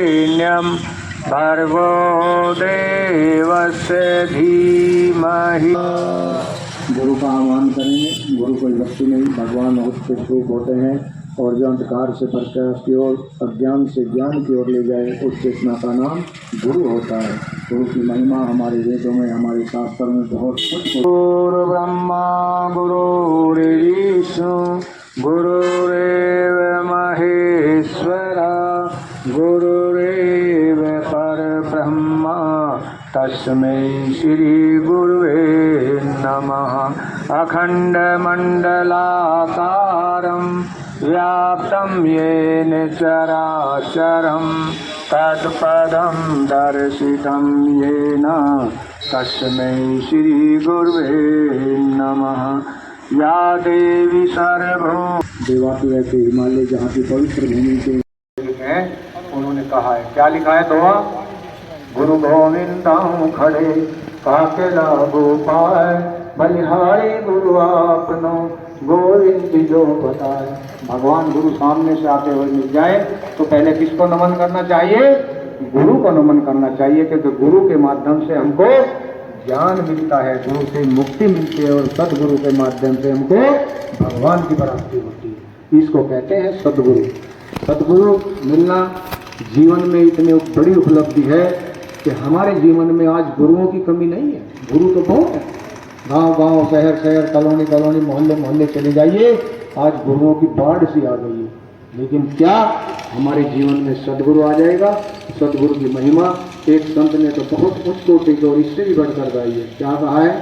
वरेण्यं भर्गो देवस्य धीमहि। गुरु का आह्वान करें। गुरु कोई वस्तु नहीं, भगवान उसके स्वरूप होते हैं और जो अंधकार से प्रकाश की ओर, अज्ञान से ज्ञान की ओर ले जाए, उस चेतना का नाम गुरु होता है। गुरु की महिमा हमारे वेदों में, हमारे शास्त्रों में बहुत कुछ। गुरु ब्रह्मा गुरुर्विष्णु गुरुरेव महेश्वरा गुरुरेव परब्रह्मा तस्मै श्री गुरुवे नमः। अखण्डमण्डलाकारं व्याप्तं येन चराचरं तत्पदं दर्शितं येन तस्मै श्री गुरुवे नमः। या देवी सर्वभूत देवाती के हिमालय जहाँ की पवित्र भूमि के हैं, उन्होंने कहा है, क्या लिखा है दुआ? गुरु गोविंदाऊं खड़े काके लागो पाए, बलिहारी गुरु आपनो गोविंद जो बताए। भगवान गुरु सामने से आते हुए मिल जाए तो पहले किसको नमन करना चाहिए? गुरु को नमन करना चाहिए, क्योंकि गुरु के माध्यम से हमको ज्ञान मिलता है, गुरु से मुक्ति मिलती है और सदगुरु के माध्यम से हमको भगवान की प्राप्ति होती है। इसको कहते हैं सदगुरु। सदगुरु मिलना जीवन में इतनी बड़ी उपलब्धि है कि हमारे जीवन में आज गुरुओं की कमी नहीं है। गुरु तो बहुत है, गांव-गांव, शहर-शहर, कॉलोनी-कॉलोनी, मोहल्ले-मोहल्ले चले जाइए, आज गुरुओं की बाढ़ सी आ गई है। लेकिन क्या हमारे जीवन में सदगुरु आ जाएगा? सदगुरु की महिमा एक संत ने तो बहुत उच्च कोटि की और इससे भी बढ़कर गाई है। क्या कहा है?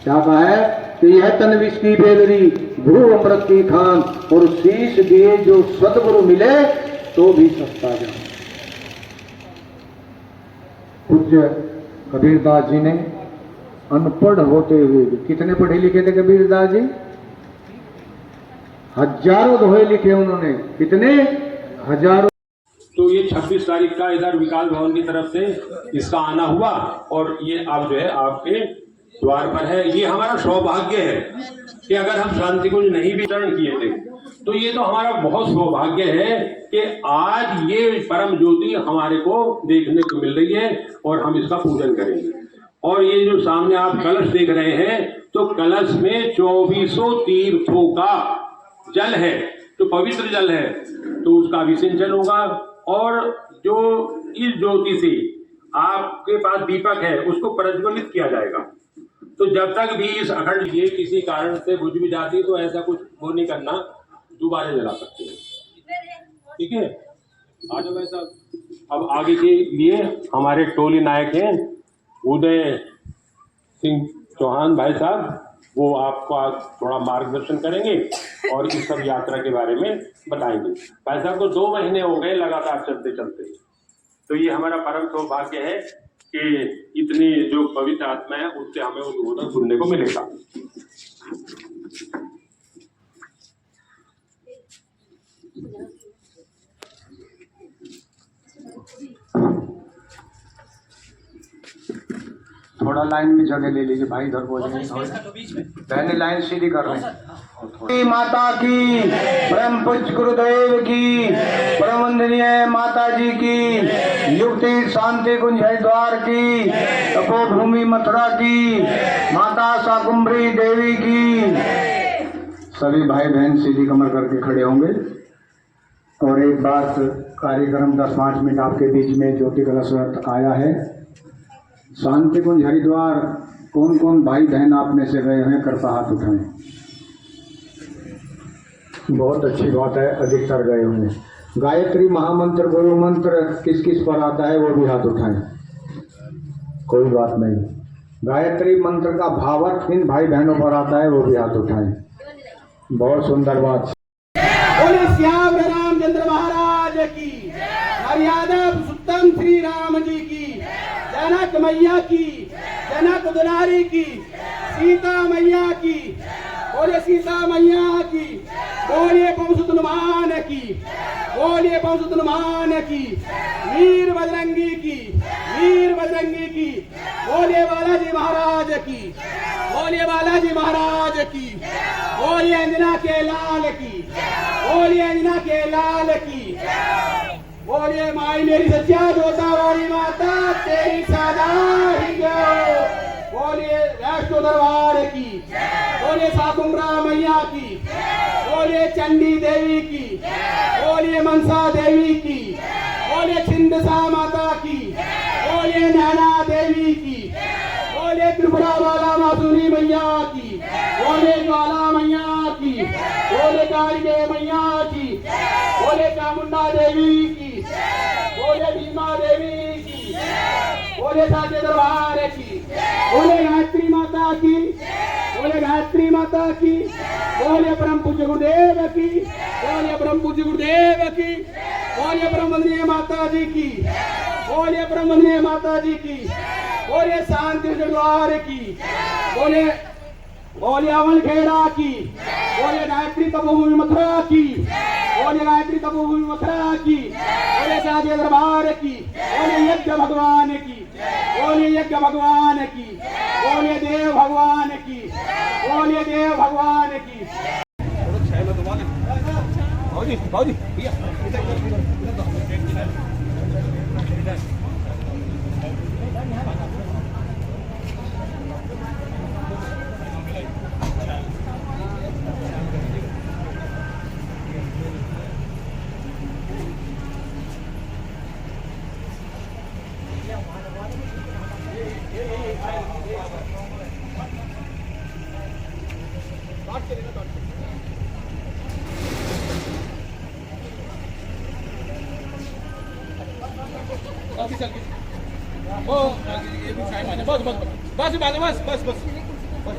क्या कहा है कि यह तन विष की बेलरी, गुरु अमृत की खान, और शीश दिए जो सदगुरु मिले तो भी सस्ता जान। पूज्य कबीरदास जी ने अनपढ़ होते हुए, कितने पढ़े लिखे थे कबीरदास जी? हजारों दोहे लिखे उन्होंने। कितने? हजारों। तो ये 26 तारीख का इधर विकास भवन की तरफ से इसका आना हुआ और ये आप जो है आपके द्वार पर है। ये हमारा सौभाग्य है कि अगर हम शांति कुंज नहीं वितरण किए थे तो ये तो हमारा बहुत सौभाग्य है कि आज ये परम ज्योति हमारे को देखने को मिल रही है और हम इसका पूजन करेंगे। और ये जो सामने आप कलश देख रहे हैं, तो कलश में 2400 तीर्थों का जल है, तो पवित्र जल है, तो उसका विसिंचन होगा। और जो इस ज्योति से आपके पास दीपक है उसको प्रज्वलित किया जाएगा। तो जब तक भी इस अखंड ये किसी कारण से बुझ भी जाती है तो ऐसा कुछ वो नहीं करना, दोबारा जला सकते हैं। ठीक है, आज वैसा अब आगे के लिए हमारे टोली नायक हैं उदय सिंह चौहान भाई साहब, वो आपको आज थोड़ा मार्गदर्शन करेंगे और इस सब यात्रा के बारे में बताएंगे। भाई साहब को 2 महीने हो गए लगातार चलते चलते, तो ये हमारा परम सौभाग्य है कि इतनी जो पवित्र आत्मा है उससे हमें उद्बोधन सुनने को मिलेगा। थोड़ा लाइन में जगह ले लीजिए भाई, इधर बोलिए, पहले लाइन सीधी कर रहे हैं। माता की, परम पूज्य गुरुदेव की, परम वंदनीय माता जी की, युक्ति शांति कुंज हरिद्वार की, तपोभूमि मथुरा की, माता शाकुंभरी देवी की। सभी भाई बहन सीधी कमर करके खड़े होंगे। और एक बात, कार्यक्रम 10-5 मिनट आपके बीच में ज्योति कलश आया है। शांति कुंज हरिद्वार कौन कौन भाई बहन आप में से गए हैं? कृपया हाथ उठाएं। बहुत अच्छी बात है, अधिकतर गए होंगे। गायत्री महामंत्र गुरु मंत्र किस किस पर आता है वो भी हाथ उठाएं। कोई बात नहीं। गायत्री मंत्र का भावार्थ किन भाई बहनों पर आता है वो भी हाथ उठाएं। बहुत सुंदर बात। बोले श्याम रामचंद्र महाराज की, मर्यादा पुरुषोत्तम श्री राम जी की, जनक मैया की, जनक दुलारी की, सीता मैया की, बोले सीता मैया की, बोले पवन हनुमान की, बोले पवन हनुमान की, वीर बजरंगी की, वीर बजरंगी की, बोले बालाजी महाराज की, बोले बालाजी महाराज की, बोले अंजना के लाल की, बोले अंजना के लाल की। बोलिए माई मेरी सच्चा जोता वाली माता तेरी सदा ही जय। बोलिए वैष्णो दरबार की, बोलिए साकुम्भरा मैया की, बोलिए चंडी देवी की, बोलिए मनसा देवी की, बोलिए छिंदसा माता की, बोलिए नैना देवी की, बोलिए त्रिपुरा वाला मासुनी मैया की, बोलिए ज्वाला मैया की, बोलिए कालिके मैया की, बोलिए चामुंडा देवी की, बोलिए भीमा देवी की, बोलिए साचे दरबार की, बोलिए गायत्री माता की, बोलिए गायत्री माता की, बोलिए परम पूज्य गुरुदेव की, बोलिए परम पूज्य गुरुदेव की, बोलिए परम वंदनीय माता जी की, बोलिए परम वंदनीय माता जी की, बोलिए शांति द्वार की, बोलिए अमल खेड़ा की, बोलिए गायत्री तपोभूमि मथुरा की, बोलिए गायत्री तपोभूमि मथुरा की, बोलिए साचे दरबार की, बोलिए यज्ञ भगवान की, बोलिए यज्ञ भगवान की, बोलिए देव भगवान की, बोलिए देव भगवान की। बस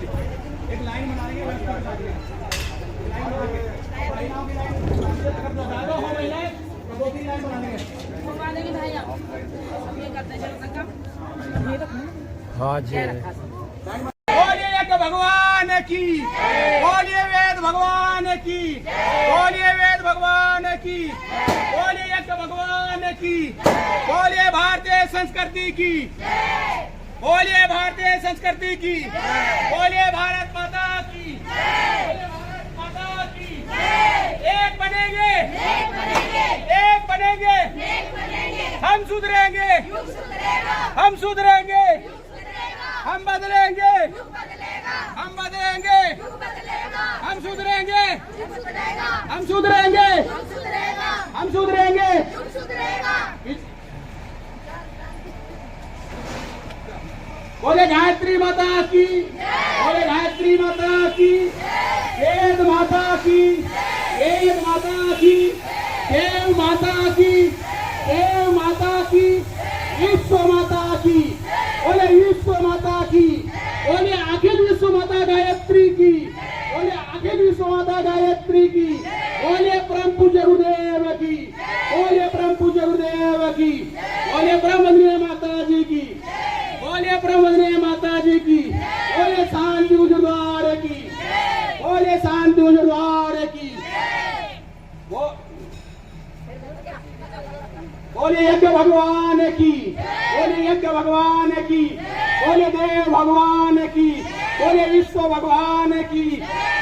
एक लाइन बना लेंगे, दो तीन लाइन बना लेंगे। बोलिए एक भगवान की, बोलिए वेद भगवान की, बोलिए वेद भगवान की, बोलिए एक भगवान की, बोलिए भारतीय संस्कृति की, बोलिए भारतीय संस्कृति की, बोलिए भारत माता की, बोलिए भारत माता की। एक बनेंगे, एक बनेंगे, हम सुधरेंगे, हम सुधरेंगे, हम बदलेंगे, हम बदलेंगे, हम सुधरेंगे, हम सुधरेंगे, हम सुधरेंगे। बोले गायत्री माता की, बोले गायत्री माता की, वेद माता की, वेद माता की, देव माता की, देव माता की, विश्व माता की, बोले विश्व माता की, बोले अखिल विश्व माता गायत्री की, बोले अखिल विश्व माता गायत्री की, बोले परम पूज्य गुरुदेव की, बोले परम पूज्य गुरुदेव की, बोले परम वंदनीय माता जी की, बोले परम वंदनीय माता जी की, बोले शांति गुरुद्वारे की, बोले शांति गुरुद्वारे की, बोले यज्ञ भगवान की, बोले यज्ञ भगवान की, बोले देव भगवान की, बोले विश्व भगवान की,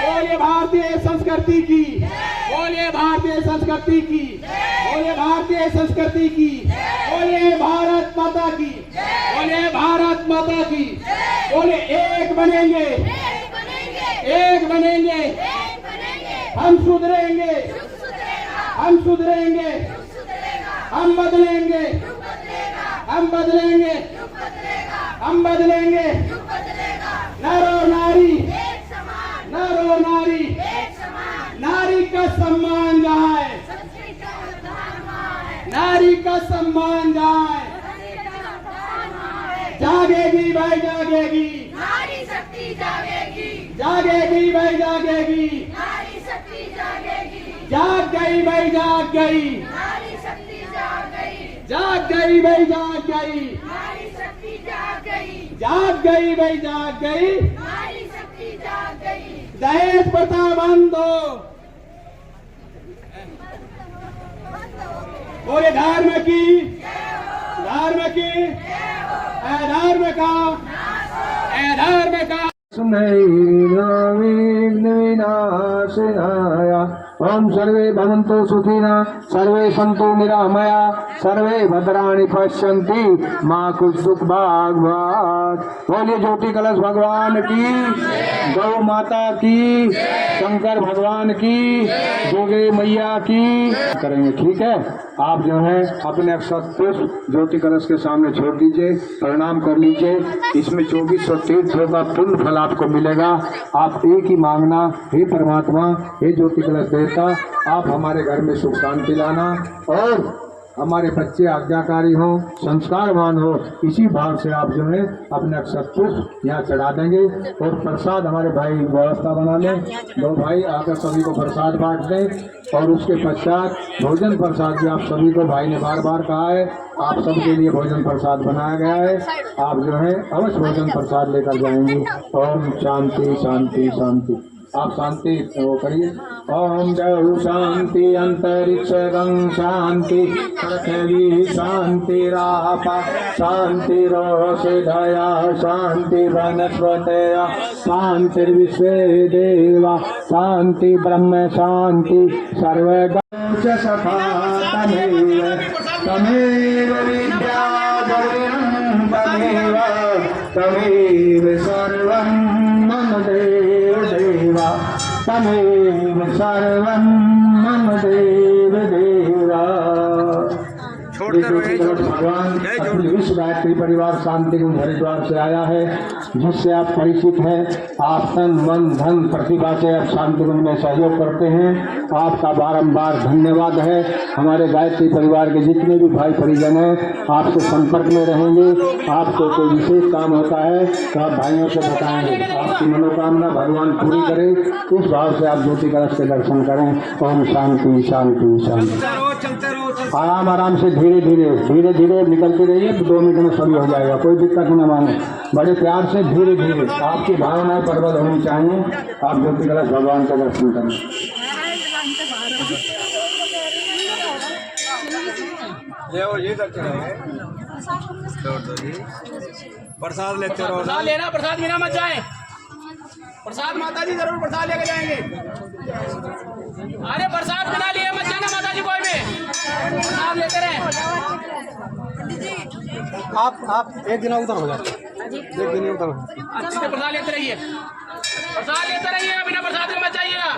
बोले भारतीय संस्कृति की, बोले भारतीय संस्कृति की, बोले भारतीय संस्कृति की, बोले भारत माता की, बोले भारत माता की, बोले एक बनेंगे, एक बनेंगे, हम सुधरेंगे, हम सुधरेंगे, हम बदलेंगे, हम बदलेंगे, हम बदलेंगे। नर और नारी, नर और नारी, नारी का सम्मान जहाँ है, नारी का सम्मान जहाँ है, जागेगी भाई जागेगी, नारी शक्ति जागेगी, जागेगी भाई जागेगी, नारी शक्ति जागेगी, जाग गई भाई जाग गई, नारी शक्ति जाग गई, जाग गई भाई जाग गई, नारी शक्ति जाग गई, जाग गई भाई जाग गई। नारी शक्ति जाग गई। दहेज प्रथा बंद हो, बोले धर्म की, धर्म की, अधर्म का, अधर्म का। विनाशनाय ओम सर्वे भवन्तु सुखिनः सर्वे सन्तु निरामया सर्वे भद्राणि पश्यन्ति माँ कुछ दुख भाग भाग। बोलिए ज्योति कलश भगवान की, गौ माता की, शंकर भगवान की, दुर्गे मैया की करेंगे। ठीक है, आप जो है अपने अक्षत पुष्प ज्योति कलश के सामने छोड़ दीजिए, प्रणाम कर लीजिए। इसमें 2400 तीर्थों का पुण्य फल आपको मिलेगा। आप एक ही मांगना, हे परमात्मा, हे ज्योति कलश देवता, आप हमारे घर में सुख शांति लाना और हमारे बच्चे आज्ञाकारी हों, संस्कारवान हो। इसी भाव से आप जो है अपने अक्षत पुष्प यहाँ चढ़ा देंगे और प्रसाद हमारे भाई व्यवस्था बना लें। 2 भाई आकर सभी को प्रसाद बांट दें और उसके पश्चात भोजन प्रसाद भी आप सभी को, भाई ने बार बार कहा है, आप सबके लिए भोजन प्रसाद बनाया गया है। आप जो है अवश्य भोजन प्रसाद लेकर जाएंगे। ओम शांति शांति शांति। आप शांति वो करिए। ओम जय शांति अंतरिक्षं शांति पृथ्वी शांति रापा शांति रोषधया शांति वनस्पतया शांति विश्वे देवा शांति ब्रह्म शांति सर्वगौच सखा तमेव विद्या द्रविणं तमेव तमेव सर्वं मम देव देवा तमेव सर्वं मम देव देवा। भगवान अपनी विश्व गायत्री परिवार शांति कुंज हरिद्वार से आया है, जिससे आप परिचित हैं। आप तन मन धन प्रतिभा से आप शांति कुंज में सहयोग करते हैं। आपका बारंबार धन्यवाद है। हमारे गायत्री परिवार के जितने भी भाई परिजन हैं आपसे संपर्क में रहेंगे। आपको कोई विशेष काम होता है तो आप भाइयों से बताएंगे। आपकी मनोकामना भगवान पूरी करे। उस भाव से आप ज्योति कलश के दर्शन करें। ओम शांति शांति शांति। आराम आराम से धीरे धीरे निकलते रहिए। 2 मिनट में सभी हो जाएगा, कोई दिक्कत न माने। बड़े प्यार से धीरे धीरे आपकी भावनाएं प्रबल होनी चाहिए। आप ज्योति कलश भगवान का दर्शन करें। प्रसाद लेते रहो। प्रसाद लेना, प्रसाद बिना मत जाए। प्रसाद माता जी जरूर प्रसाद लेके जाएंगे। अरे प्रसाद बिना लिए मत जाना माता जी, कोई भी प्रसाद लेते रहे। आप एक दिन उधर हो जाते, एक दिन उधर अच्छे से प्रसाद लेते रहिए। प्रसाद लेते रहिए, बिना प्रसाद के मत जाइएगा।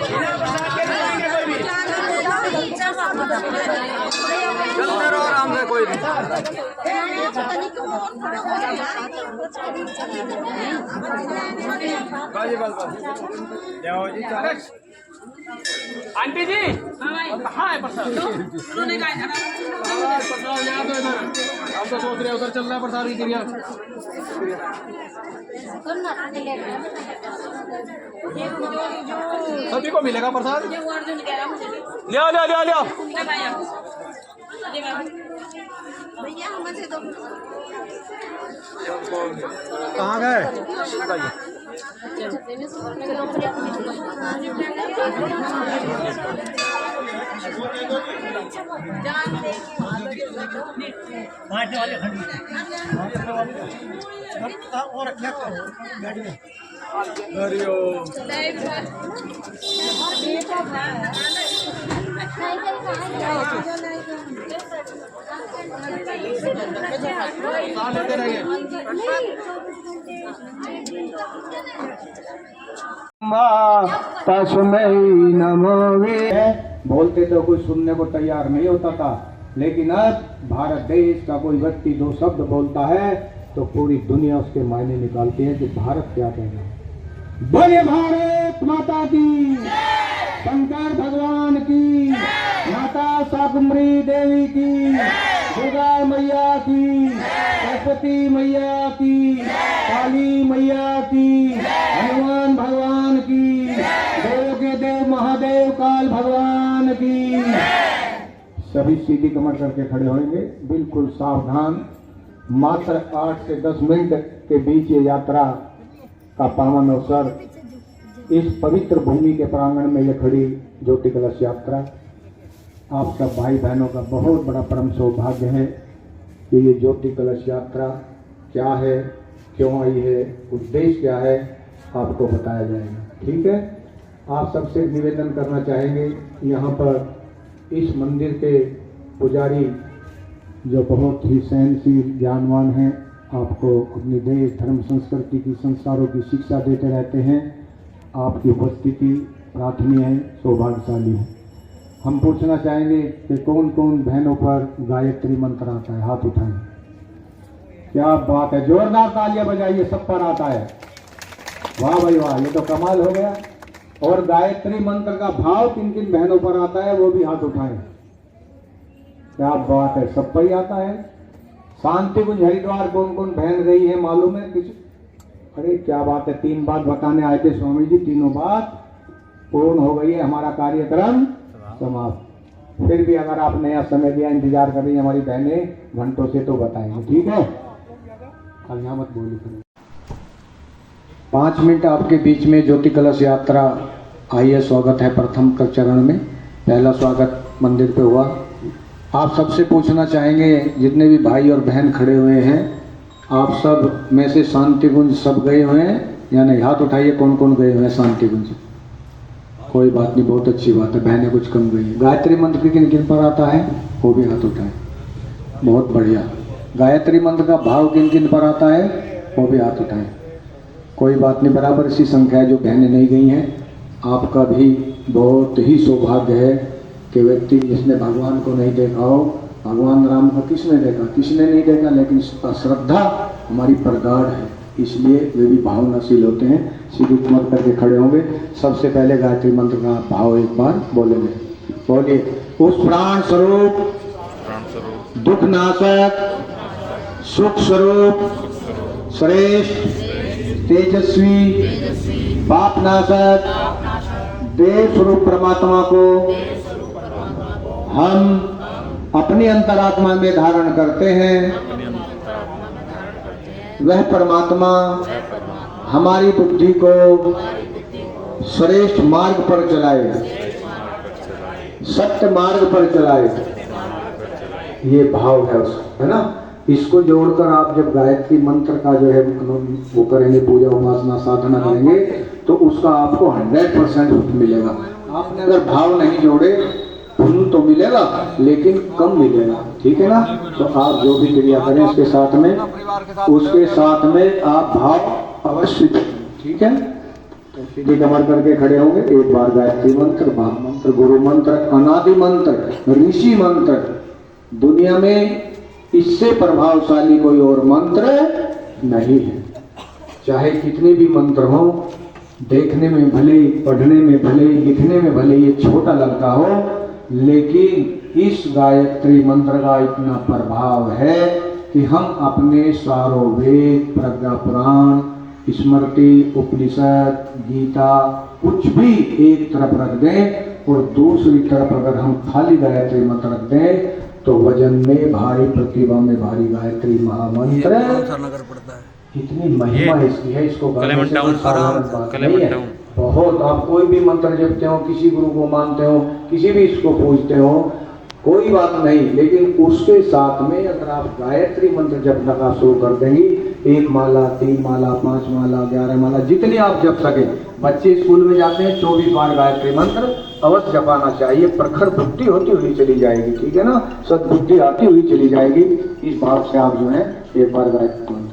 बिना प्रसाद के जाएंगे कोई भी। चलते रहो आराम से, कोई आंटी जी कहाँ है प्रसाद? उन्होंने कहा प्रसाद यहाँ तो इधर, हम तो सोच रहे उधर चल रहा है प्रसाद की क्रिया। सभी को मिलेगा प्रसाद। लिया लिया लिया लिया। कहाँ गए? तस्मै नमो वे। बोलते तो कोई सुनने को तैयार नहीं होता था, लेकिन अब भारत देश का कोई व्यक्ति 2 शब्द बोलता है तो पूरी दुनिया उसके मायने निकालती है कि भारत क्या कह रहा है। बोले भारत माता की, शंकर भगवान की, माता शाकुंभरी देवी की, दुर्गा मैया की, सरस्वती मैया की, काली मैया की, हनुमान भगवान की, देव के देव महादेव काल भगवान की। सभी सीधी कमर करके खड़े होंगे, बिल्कुल सावधान। मात्र 8 से 10 मिनट के बीच ये यात्रा का पावन अवसर। इस पवित्र भूमि के प्रांगण में ये खड़ी ज्योति कलश यात्रा आप सब भाई बहनों का बहुत बड़ा परम सौभाग्य है कि ये ज्योति कलश यात्रा क्या है, क्यों आई है, उद्देश्य क्या है, आपको बताया जाएगा। ठीक है, आप सबसे निवेदन करना चाहेंगे, यहाँ पर इस मंदिर के पुजारी जो बहुत ही सहनशील ज्ञानवान हैं, आपको अपनी देश धर्म संस्कृति की संस्कारों की शिक्षा देते रहते हैं। आपकी उपस्थिति प्रार्थनीय है, सौभाग्यशाली है। हम पूछना चाहेंगे कि कौन कौन बहनों पर गायत्री मंत्र आता है, हाथ उठाएं। क्या बात है, जोरदार तालियां बजाइए, सब पर आता है। वाह भाई वाह, ये तो कमाल हो गया। और गायत्री मंत्र का भाव किन किन बहनों पर आता है वो भी हाथ उठाएं। क्या बात है, सब पर ही आता है। शांति कुंज हरिद्वार कौन कौन बहन गई है मालूम है कुछ? अरे क्या बात है, 3 बात बताने आए थे स्वामी जी, तीनों बात पूर्ण हो गई है, हमारा कार्यक्रम समाप्त। फिर भी अगर आप नया समय दिया, इंतजार कर रही है हमारी बहनें घंटों से, तो बताएंगे। ठीक है, कल मत बोली। 5 मिनट आपके बीच में ज्योति कलश यात्रा आई है। स्वागत है प्रथम चरण में, पहला स्वागत मंदिर पे हुआ। आप सबसे पूछना चाहेंगे, जितने भी भाई और बहन खड़े हुए हैं, आप सब में से शांति कुंज सब गए हुए हैं या नहीं? हाथ उठाइए, कौन कौन गए हुए हैं शांति कुंज? कोई बात नहीं, बहुत अच्छी बात है, बहनें कुछ कम गई हैं। गायत्री मंत्र किन किन पर आता है वो भी हाथ उठाएं। बहुत बढ़िया। गायत्री मंत्र का भाव किन किन पर आता है वो भी हाथ उठाएं। कोई बात नहीं, बराबर इसी संख्या है जो बहनें नहीं गई हैं। आपका भी बहुत ही सौभाग्य है कि व्यक्ति जिसने भगवान को नहीं देखा हो, भगवान राम को किसने देखा? किसने नहीं देखा, लेकिन श्रद्धा हमारी प्रगाढ़ है, इसलिए वे भी भावनाशील होते हैं। सीधी मत करके खड़े होंगे। सबसे पहले गायत्री मंत्र का भाव एक बार बोलेंगे। बोलिए। उस प्राण स्वरूप, दुख नाशक, सुख स्वरूप, श्रेष्ठ, तेजस्वी, पाप नाशक, देव स्वरूप परमात्मा को हम अपनी अंतरात्मा में धारण करते हैं। वह परमात्मा हमारी बुद्धि को श्रेष्ठ मार्ग पर चलाए, सत्य मार्ग पर चलाए। ये भाव है उसका, है ना। इसको जोड़कर आप जब गायत्री मंत्र का जो है वो करेंगे, पूजा उपासना साधना करेंगे, तो उसका आपको 100% मिलेगा। आपने अगर भाव नहीं जोड़े, पुण्य तो मिलेगा लेकिन कम मिलेगा। ठीक है ना। तो आप जो भी क्रिया करें उसके साथ में आप भाव अवश्य दें। ठीक है। तो सीधी कमर करके खड़े होंगे। एक बार गायत्री मंत्र, भाव मंत्र, गुरु मंत्र, अनादि मंत्र, ऋषि मंत्र, दुनिया में इससे प्रभावशाली कोई और मंत्र नहीं है। चाहे कितने भी मंत्र हो, देखने में भले, पढ़ने में भले, लिखने में भले ये छोटा लगता हो, लेकिन इस गायत्री मंत्र का इतना प्रभाव है कि हम अपने सारों वेद, प्रज्ञा पुराण, स्मृति, उपनिषद, गीता कुछ भी एक तरफ रख दें और दूसरी तरफ अगर हम खाली गायत्री मंत्र रख दें, तो वजन में भारी, प्रतिभा में भारी गायत्री महामंत्र इतनी महिमा इसकी है। इसको बहुत, आप कोई भी मंत्र जपते हो, किसी गुरु को मानते हो, किसी भी इसको पूजते हो, कोई बात नहीं, लेकिन उसके साथ में अगर आप गायत्री मंत्र जपना का शुरू कर देंगी, 1 माला, 3 माला, 5 माला, 11 माला, जितनी आप जप सके। बच्चे स्कूल में जाते हैं, 24 बार गायत्री मंत्र अवश्य जपाना चाहिए। प्रखर बुद्धि होती हुई चली जाएगी। ठीक है ना। सद्बुद्धि आती हुई चली जाएगी। इस भाव से आप जो है एक बार गायत्री मंत्र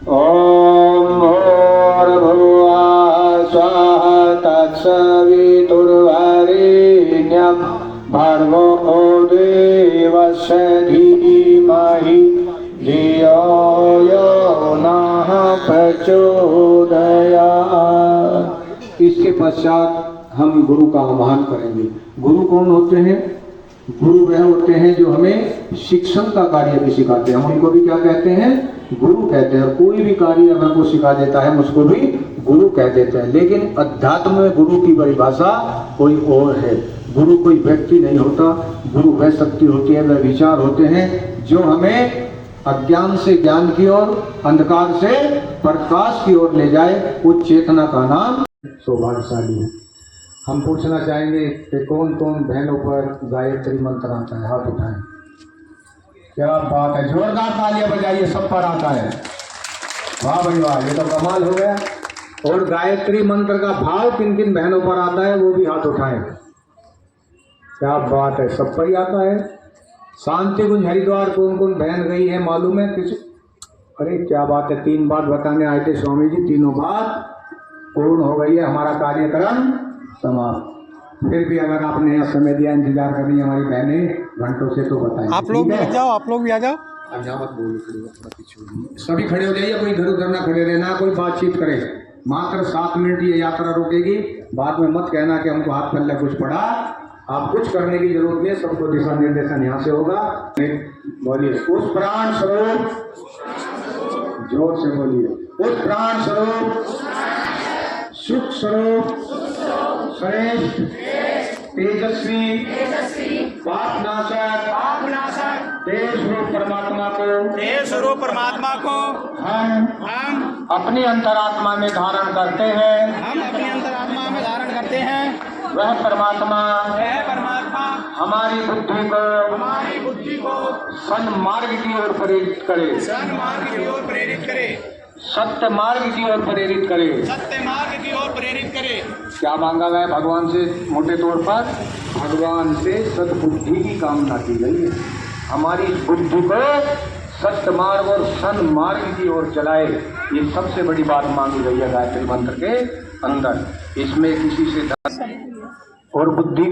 ओम भूर्भुवः स्वः तत्सवितुर्वरेण्यं भर्गो देवस्य धीमहि धियो यो नः प्रचोदयात्। इसके पश्चात हम गुरु का आह्वान करेंगे। गुरु कौन होते हैं? गुरु वह होते हैं जो हमें शिक्षण का कार्य भी सिखाते हैं। हम उनको भी क्या कहते हैं? गुरु कहते हैं। और कोई भी कार्य अगर को सिखा देता है, हम उसको भी गुरु कह देते हैं। लेकिन अध्यात्म में गुरु की परिभाषा कोई और है। गुरु कोई व्यक्ति नहीं होता, गुरु वह शक्ति होती है, वह विचार होते हैं जो हमें अज्ञान से ज्ञान की ओर, अंधकार से प्रकाश की ओर ले जाए। उस चेतना का नाम सौभाग्यशाली है। हम पूछना चाहेंगे कि कौन कौन बहनों पर गायत्री मंत्र आता है, हाथ उठाएं। क्या बात है, जोरदार तालियां बजाइए, सब पर आता है। वाह भाई वाह, ये तो कमाल हो गया। और गायत्री मंत्र का भाव किन किन बहनों पर आता है वो भी हाथ उठाएं। क्या बात है, सब पर ही आता है। शांति कुंज हरिद्वार कौन कौन बहन गई है मालूम है किसी? अरे क्या बात है, 3 बात बताने आए थे स्वामी जी, तीनों बात पूर्ण हो गई है, हमारा कार्यक्रम समाप्त। फिर भी अगर आपने यहाँ समय दिया, इंतजार कर रही है हमारी बहनें घंटों से, तो बताएं। आप लोग भी आ जाओ, आप लोग भी आ जाओ। मत बोलो, सभी खड़े हो जाइए, कोई इधर उधर ना खड़े रहना, कोई बातचीत करे। मात्र 7 मिनट ये यात्रा रुकेगी, बाद में मत कहना कि हमको हाथ पल्ले कुछ पड़ा। आप कुछ करने की जरूरत नहीं है, सबको दिशा निर्देशन यहाँ से होगा। बोलिए, उस प्राण स्वरूप, जोर से बोलिए, उस प्राण स्वरूप, सुख स्वरूप, श्रेष्ठ, तेजस्वी, पापनाशक, देश रूप परमात्मा को हम अपनी अंतरात्मा में धारण करते हैं। वह परमात्मा हमारी बुद्धि को सन्मार्ग की ओर प्रेरित करे, सत्य मार्ग की ओर प्रेरित करे। क्या मांगा गया भगवान से? मोटे तौर पर भगवान से सद्बुद्धि की कामना की गई है। हमारी बुद्धि को सत्य मार्ग और सन्मार्ग की ओर चलाए, ये सबसे बड़ी बात मांगी गई है गायत्री मंत्र के अंदर। इसमें किसी से और बुद्धि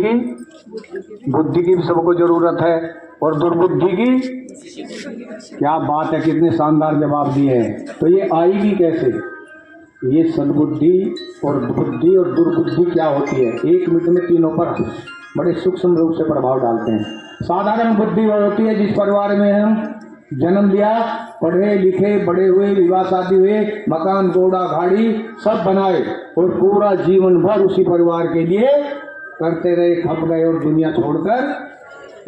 की भी सबको जरूरत है, और दुर्बुद्धि की क्या बात है, कितने शानदार जवाब दिए हैं। तो ये आएगी कैसे? ये सद्बुद्धि और बुद्धि और दुर्बुद्धि क्या होती है, 1 मिनट में तीनों पर बड़े सूक्ष्म रूप से प्रभाव डालते हैं। साधारण बुद्धि वो होती है जिस परिवार में हम जन्म लिया, पढ़े लिखे बड़े हुए, विवाह शादी हुए, मकान घोड़ा गाड़ी सब बनाए, और पूरा जीवन भर उसी परिवार के लिए करते रहे, खप गए और दुनिया छोड़कर।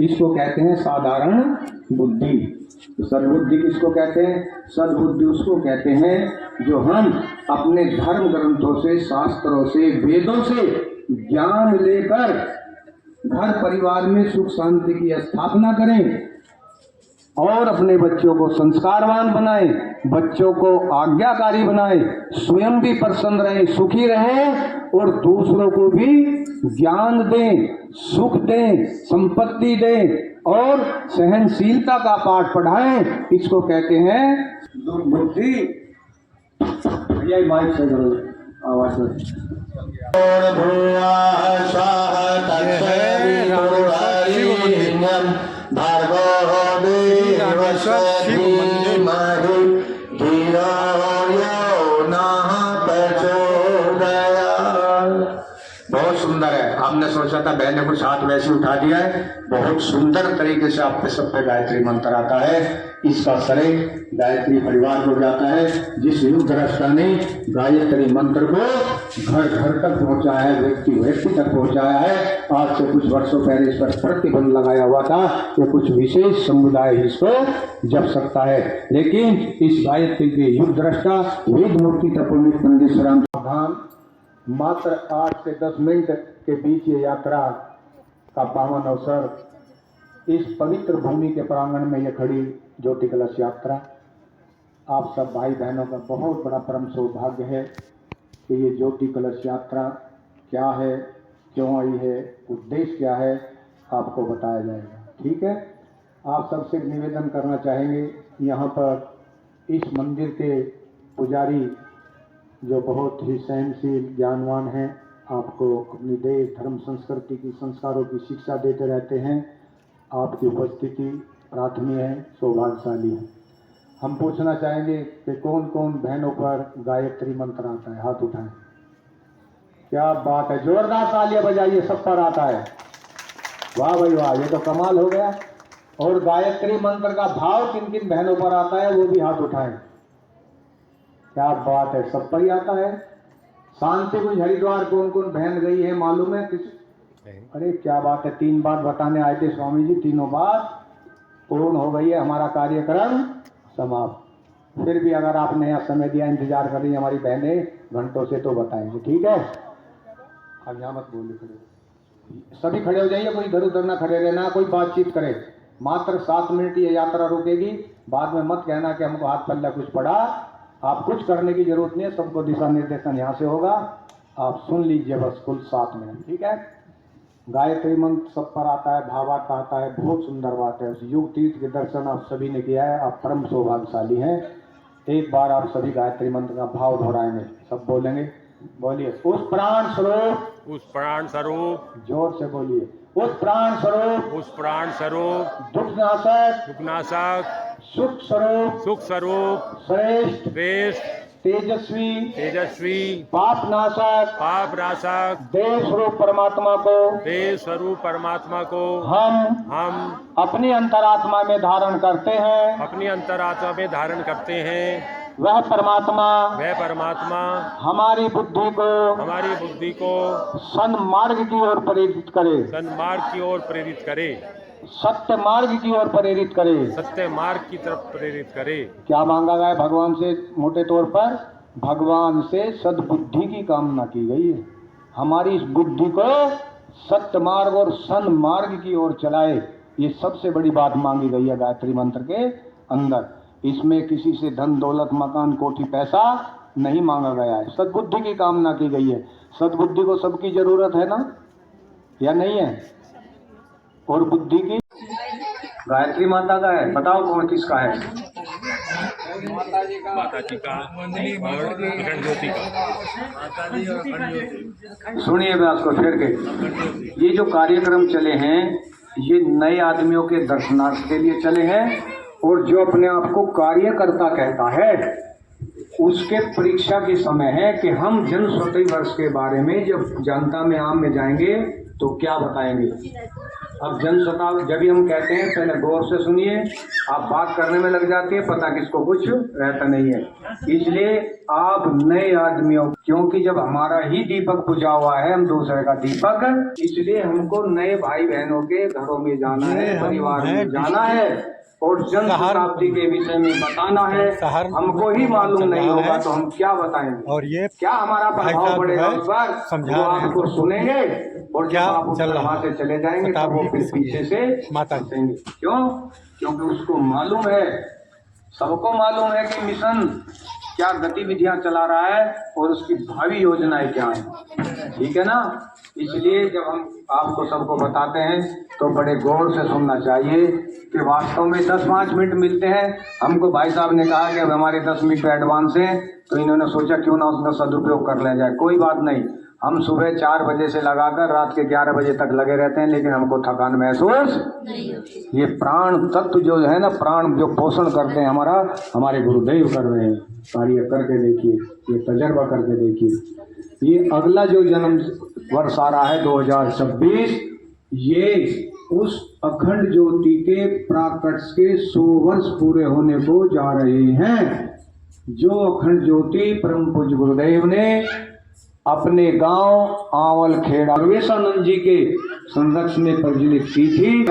इसको कहते हैं साधारण बुद्धि। सद्बुद्धि किसको कहते हैं? सद्बुद्धि उसको कहते हैं जो हम अपने धर्म ग्रंथों से, शास्त्रों से, वेदों से ज्ञान लेकर घर परिवार में सुख शांति की स्थापना करें, और अपने बच्चों को संस्कारवान बनाएं, बच्चों को आज्ञाकारी बनाएं, स्वयं भी प्रसन्न रहें, सुखी रहें, और दूसरों को भी ज्ञान दें, सुख दें, संपत्ति दें, और सहनशीलता का पाठ पढ़ाएं। इसको कहते हैं दुर्बुद्धि। यही माइक से आवाज बहुत सुंदर है। आपने सोचा था बहन ने कुछ हाथ वैसे उठा दिया है, बहुत सुंदर तरीके से आप पे सब पे गायत्री मंत्र आता है। इसका श्रेय गायत्री परिवार को जाता है, जिस युग दृष्टा ने गायत्री मंत्र को घर घर तक पहुंचाया है, व्यक्ति तक पहुंचाया है। आज से कुछ वर्षों पहले इस पर प्रतिबंध लगाया हुआ था कि कुछ विशेष समुदाय इसको जप सकता है, लेकिन इस गायत्री के युग दृष्टा वेद मूर्ति तपोनित पंडित श्री राम धाम मात्र 8 से 10 मिनट के बीच ये यात्रा का पावन अवसर। इस पवित्र भूमि के प्रांगण में ये खड़ी ज्योति कलश यात्रा आप सब भाई बहनों का बहुत बड़ा परम सौभाग्य है कि ये ज्योति कलश यात्रा क्या है, क्यों आई है, उद्देश्य क्या है, आपको बताया जाएगा। ठीक है, आप सबसे निवेदन करना चाहेंगे, यहाँ पर इस मंदिर के पुजारी जो बहुत ही सहनशील ज्ञानवान हैं, आपको अपनी देश धर्म संस्कृति की संस्कारों की शिक्षा देते रहते हैं। आपकी उपस्थिति प्रार्थनीय है, सौभाग्यशाली है। हम पूछना चाहेंगे कि कौन कौन बहनों पर गायत्री मंत्र आता है, हाथ उठाएं। क्या बात है, जोरदार तालियां बजाइए, सब पर आता है। वाह भाई वाह, ये तो कमाल हो गया। और गायत्री मंत्र का भाव किन किन बहनों पर आता है वो भी हाथ उठाएं। क्या बात है, सब पर ही आता है। शांति कुंज हरिद्वार कौन कौन बहन गई है मालूम है किस? अरे क्या बात है, 3 बात बताने आए थे स्वामी जी, तीनों बात पूर्ण हो गई है, हमारा कार्यक्रम समाप्त। फिर भी अगर आपने यहाँ समय दिया, इंतजार कर रही है हमारी बहनें घंटों से, तो बताएंगे। ठीक है, अब यहाँ मत बोलिए, खड़े सभी खड़े हो जाइए, कोई इधर उधर ना खड़े रहना, कोई बातचीत करे। मात्र 7 मिनट ये यात्रा रुकेगी, बाद में मत कहना कि हमको हाथ पल्ला कुछ पड़ा। आप कुछ करने की जरूरत नहीं है, सबको दिशा निर्देशन यहाँ से होगा, आप सुन लीजिए बस कुल 7 मिनट, ठीक है। गायत्री मंत्र सब पर आता है, भावार्थ आता है, बहुत सुंदर बात है। उस युग तीर्थ के दर्शन आप सभी ने किया है, आप परम सौभाग्यशाली हैं। एक बार आप सभी गायत्री मंत्र का भाव दोहराएंगे, सब बोलेंगे, बोलिए। उस प्राण स्वरूप, उस प्राण स्वरूप, जोर से बोलिए, उस प्राण स्वरूप, उस प्राण स्वरूप, दुखनाशक, दुखनाशक, सुख स्वरूप, सुख स्वरूप, श्रेष्ठ, श्रेष्ठ, तेजस्वी, तेजस्वी, पाप नाशक, पाप नाशक, देव स्वरूप परमात्मा को देव स्वरूप परमात्मा को हम अपनी अंतरात्मा में धारण करते हैं। अपनी अंतरात्मा में धारण करते हैं। वह परमात्मा हमारी बुद्धि को सन्मार्ग की ओर प्रेरित करे, सन्मार्ग की ओर प्रेरित करे, सत्य मार्ग की ओर प्रेरित करे, सत्य मार्ग की तरफ प्रेरित करे। क्या मांगा गया भगवान से? मोटे तौर पर भगवान से सद्बुद्धि की कामना की गई है। हमारी इस बुद्धि को सत्य मार्ग और सन्मार्ग की ओर चलाए, ये सबसे बड़ी बात मांगी गई है गायत्री मंत्र के अंदर। इसमें किसी से धन दौलत मकान कोठी पैसा नहीं मांगा गया है, सद्बुद्धि की कामना की गई है। सद्बुद्धि को सबकी जरूरत है ना, या नहीं है? और बुद्धि की गायत्री माता का है, बताओ कौन किसका है? माता जी का और अखंड ज्योति का। सुनिए व्यास को फिर के, ये जो कार्यक्रम चले हैं ये नए आदमियों के दर्शनार्थ के लिए चले हैं, और जो अपने आप को कार्यकर्ता कहता है उसके परीक्षा के समय है कि हम जन स्वतंत्र वर्ष के बारे में जब जनता में आम में जाएंगे तो क्या बताएंगे। अब जन स्वतंत्र जब भी हम कहते हैं, पहले गौर से सुनिए, आप बात करने में लग जाती है, पता किसको कुछ रहता नहीं है। इसलिए आप नए आदमियों, क्योंकि जब हमारा ही दीपक बुझा हुआ है, हम दूसरे का दीपक, इसलिए हमको नए भाई बहनों के घरों में जाना है, परिवार में जाना है और जन शताब्दी के विषय में बताना है। हमको ही मालूम नहीं होगा तो हम क्या बताएंगे, और ये क्या हमारा प्रभाव पड़ेगा उस पर, वो आपको सुनेंगे और जब आप वहाँ से चले जाएंगे तब वो फिर पीछे से माता देंगे। क्यों? क्योंकि उसको मालूम है, सबको मालूम है कि मिशन क्या गतिविधियां चला रहा है और उसकी भावी योजनाएं क्या है, ठीक है ना। इसलिए जब हम आपको सबको बताते हैं तो बड़े गौर से सुनना चाहिए कि वास्तव में 10-5 मिनट मिलते हैं। हमको भाई साहब ने कहा कि अब हमारे 10 मिनट एडवांस है, तो इन्होंने सोचा क्यों ना उसका सदुपयोग कर लिया जाए। कोई बात नहीं, हम सुबह 4 बजे से लगाकर रात के 11 बजे तक लगे रहते हैं, लेकिन हमको थकान महसूस नहीं। ये प्राण तत्व जो है ना, प्राण जो पोषण करते हैं हमारे गुरुदेव कर रहे हैं। कार्य करके देखिए, ये तजर्बा करके देखिए। ये अगला जो जन्म वर्ष आ रहा है 2026, ये उस अखंड ज्योति के प्राकट्य के 100 वर्ष पूरे होने को जा रहे हैं। जो अखंड ज्योति परम पूज्य गुरुदेव ने अपने गांव आंवल खेड़ा सर्वेशानंद जी के संरक्षण में प्रज्वलित की थी,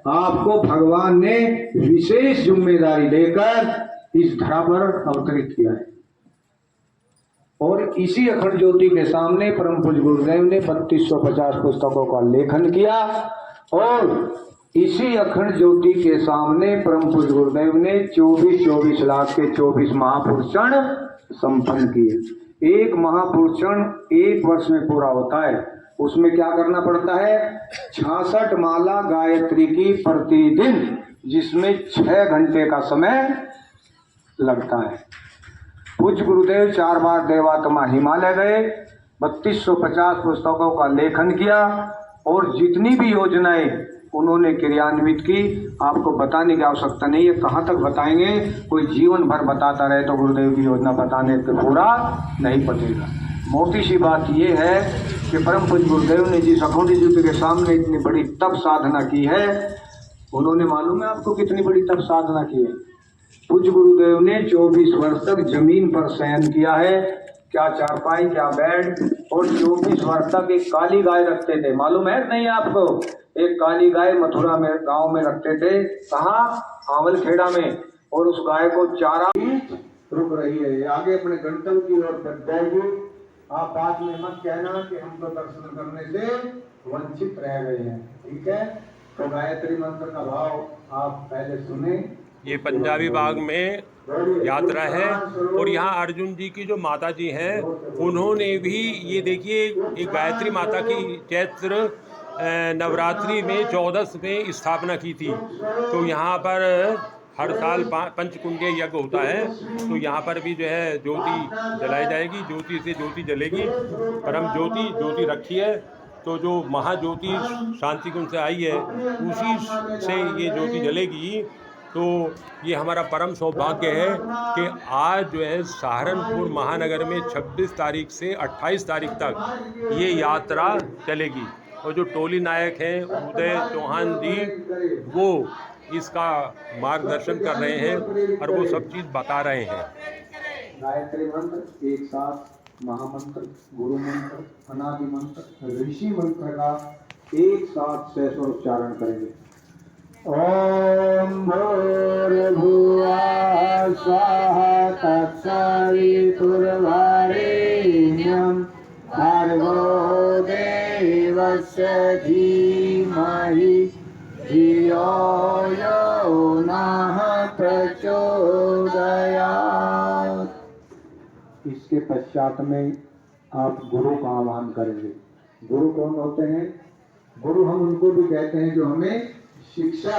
आपको भगवान ने विशेष जिम्मेदारी देकर इस धरा पर अवतरित किया है। और इसी अखंड ज्योति के सामने परम पूज्य गुरुदेव ने 3250 पुस्तकों का लेखन किया, और इसी अखंड ज्योति के सामने परम पूज्य गुरुदेव ने 24 लाख के 24 महापुरुषण संपन्न किए। एक महापुरुषण 1 वर्ष में पूरा होता है, उसमें क्या करना पड़ता है? 66 माला गायत्री की प्रतिदिन, जिसमें 6 घंटे का समय लगता है। पूज्य गुरुदेव 4 बार देवात्मा हिमालय गए, 3250 पुस्तकों का लेखन किया, और जितनी भी योजनाएं उन्होंने क्रियान्वित की, आपको बताने की आवश्यकता नहीं है। कहाँ तक बताएंगे? कोई जीवन भर बताता रहे तो गुरुदेव की योजना बताने से पूरा नहीं पड़ेगा। मोटी सी बात यह है कि परम पूज्य गुरुदेव ने जिस अखंड ज्योति के सामने इतनी बड़ी तप साधना की है, उन्होंने मालूम है आपको कितनी बड़ी तप साधना की है? पूज्य गुरुदेव ने 24 वर्ष तक जमीन पर शयन किया है, क्या चारपाई क्या बेड, और 24 वर्ष तक एक काली गाय रखते थे। मालूम है नहीं आपको? एक काली गाय मथुरा में गांव में रखते थे, कहाँ? आंवल खेड़ा में। और उस गाय को चारा रुक रही है, आगे अपने गंतव्य की ओर बढ़ जाएगी। आप बाद में मत कहना कि हम तो दर्शन करने से वंचित रह गए हैं, ठीक है। तो गायत्री मंत्र का भाव आप पहले सुने ये पंजाबी बाग में यात्रा है। और यहाँ अर्जुन जी की जो माता जी हैं उन्होंने भी ये देखिए एक गायत्री माता की चैत्र नवरात्रि में 14 में स्थापना की थी। तो यहाँ पर हर साल पंचकुंडीय यज्ञ होता है, तो यहाँ पर भी जो है ज्योति जलाई जाएगी, ज्योति से ज्योति जलेगी, परम ज्योति रखी है। तो जो महाज्योति शांति कुंज से आई है उसी से ये ज्योति जलेगी। तो ये हमारा परम सौभाग्य है कि आज जो है सहारनपुर महानगर में 26 तारीख से 28 तारीख तक ये यात्रा चलेगी। और जो टोली नायक हैं उदय चौहान जी, वो इसका मार्गदर्शन कर रहे हैं और वो सब चीज़ बता रहे हैं। गायत्री मंत्र एक साथ, महामंत्र, गुरु मंत्र, अनादि मंत्र, ऋषि मंत्र का एक साथ 6 स्वर उच्चारण करेंगे। ओम भूर्भुवः स्वाहा तत्सवितुर्वरेण्यं भर्गो देवस्य धीमहि धियो यो नः प्रचोदयात्। इसके पश्चात में आप गुरु का आह्वान करेंगे। गुरु कौन होते हैं? गुरु हम उनको भी कहते हैं जो हमें शिक्षा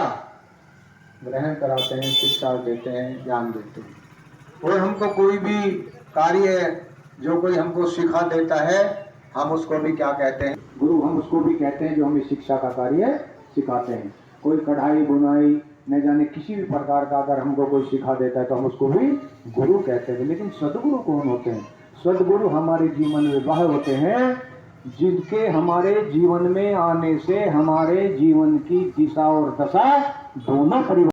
ग्रहण कराते हैं, शिक्षा देते हैं, ज्ञान देते हैं। और हमको कोई भी कार्य जो कोई हमको सिखा देता है हम उसको भी क्या कहते हैं? गुरु हम उसको भी कहते हैं जो हमें शिक्षा का कार्य सिखाते हैं। कोई कढ़ाई बुनाई न जाने किसी भी प्रकार का अगर हमको कोई सिखा देता है तो हम उसको भी गुरु कहते हैं। लेकिन सदगुरु कौन होते हैं? सदगुरु हमारे जीवन में वह होते हैं जिनके हमारे जीवन में आने से हमारे जीवन की दिशा और दशा दोनों परिवर्तन